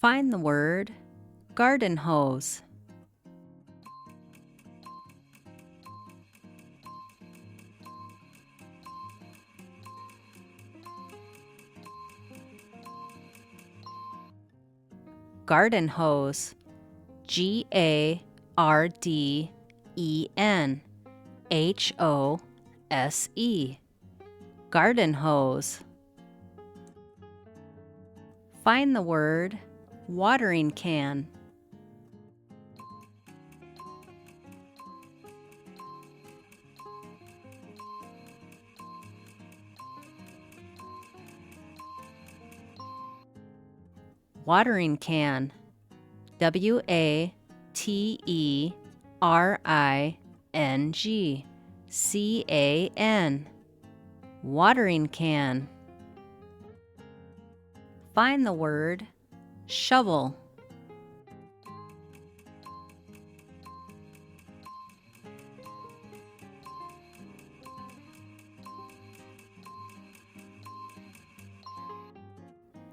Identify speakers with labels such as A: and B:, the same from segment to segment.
A: Find the word garden hose. Garden hose. GARDENHOSE. Garden hose. Find the word watering can. Watering can. WATERINGCAN. Watering can. Find the word shovel.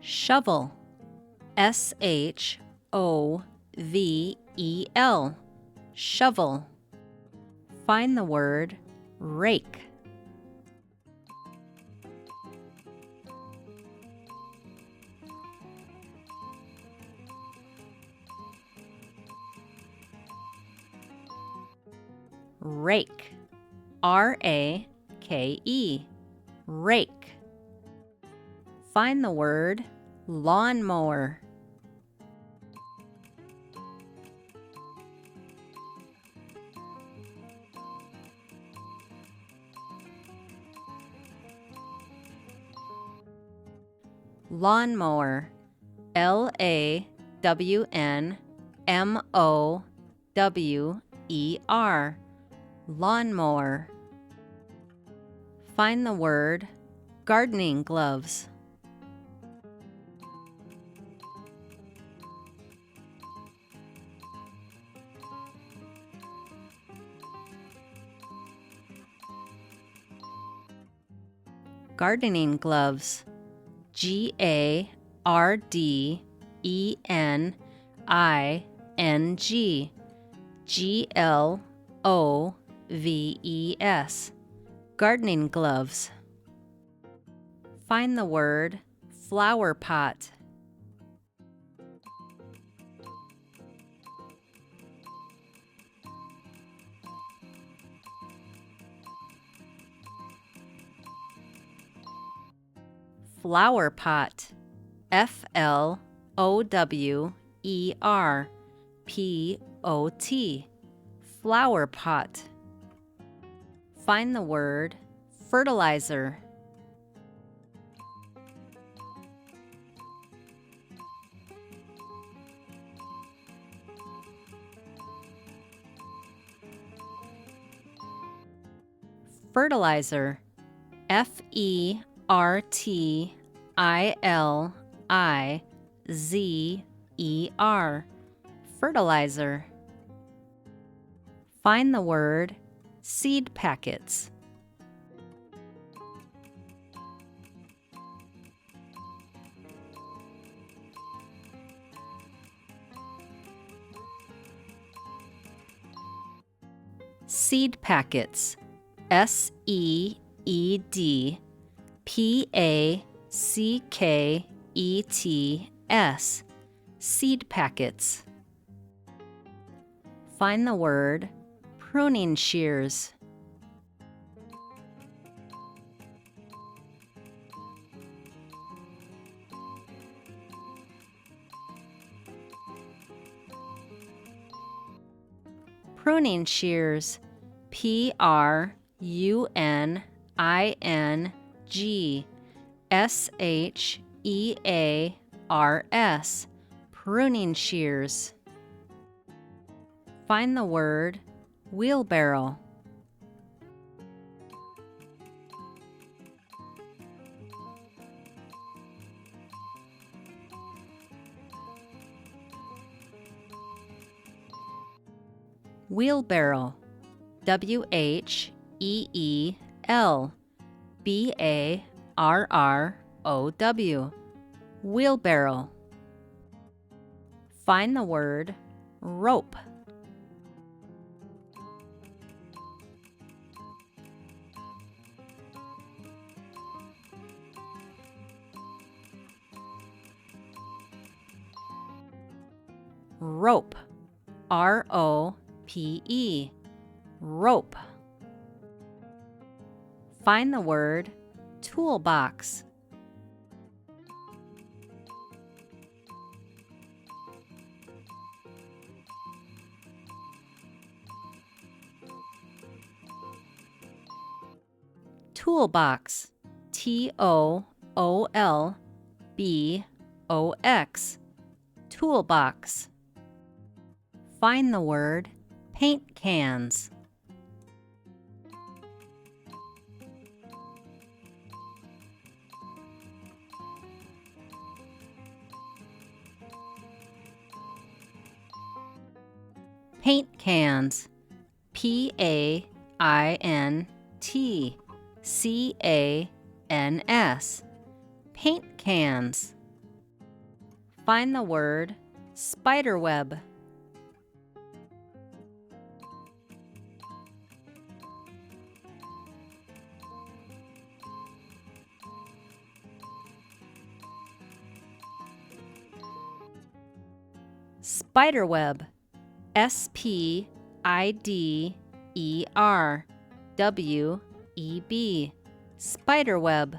A: Shovel. SHOVEL. Shovel. Find the word rake. Rake. RAKE. Rake. Find the word lawnmower. Lawnmower. LAWNMOWER. Lawnmower. Find the word gardening gloves. Gardening gloves. GARDENING Gardening gloves. Find the word flower pot. Flower pot. FLOWERPOT. Flower pot. Find the word fertilizer. Fertilizer. FERTILIZER. Fertilizer. Find the word seed packets. Seed packets. SEEDPACKETS. Seed packets. Find the word pruning shears. Pruning shears. PRUNINGSHEARS. Pruning shears. Find the word wheelbarrow. Wheelbarrow. WHEELBARROW. Wheelbarrow. Find the word rope. Rope. R-O-P-E. Rope. Find the word toolbox. Toolbox. T-O-O-L-B-O-X. Toolbox. Find the word paint cans. Paint cans. P-A-I-N-T-C-A-N-S. Paint cans. Find the word spiderweb. Spiderweb. S-P-I-D-E-R-W-E-B. Spiderweb.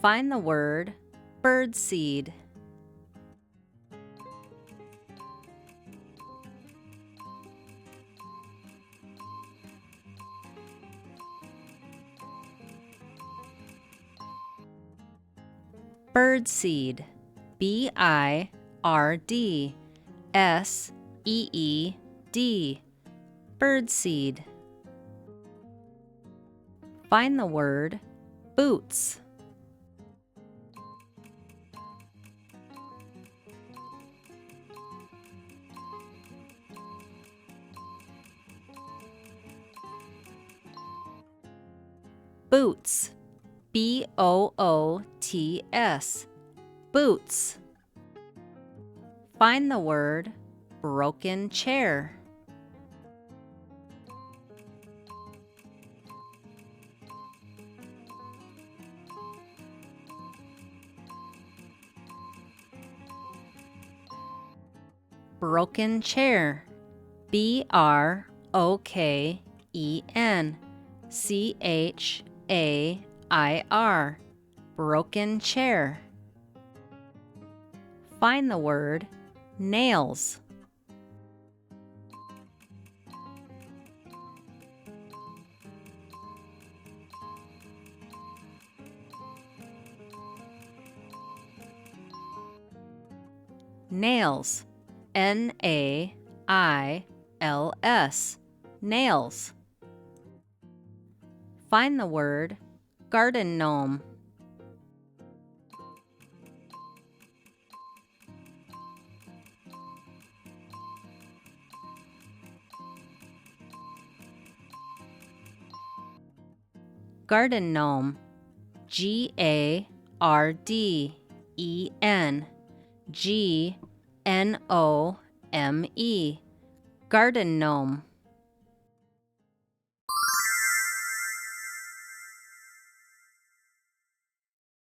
A: Find the word birdseed. Birdseed. B-I-R-D-S-E-E-D. Birdseed. Find the word boots. Boots. B-O-O-T-S. Boots. Find the word broken chair. Broken chair. B-R-O-K-E-N-C-H-A-I-R. Broken chair. Find the word nails. Nails. N-A-I-L-S. Nails. Find the word garden gnome. Garden gnome. G-A-R-D-E-N-G-N-O-M-E. Garden gnome.